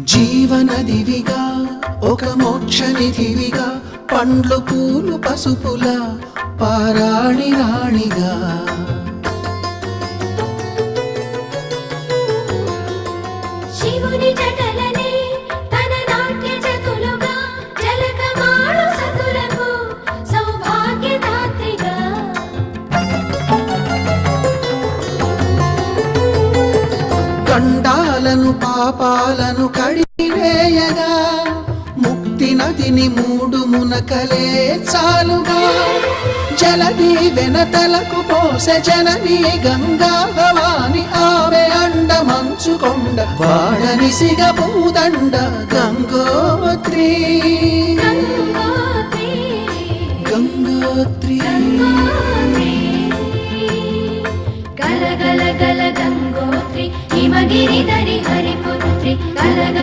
జీవనదివిగా ఒక మోక్షనిధివిగా పండ్లు పూలు పసుపుల పారాణి రాణిగా శివుని జటలనే తన నాట్య చతులుగా జలకమాడు సతులకు సౌభాగ్యదాత్రిగా గండాలను పాపాలను కడివేయగా ముక్తి నదిని మూడు మునకలే చాలుగా జలది వెనతలకు పోసె జనని గంగా భవాని ఆమె అండ మంచుకొండ వాడని సిగ పూదండ గంగోత్రి గంగోత్రి గల గల గల గంగోత్రి హిమగిరిధరి హరిపుత్రి గల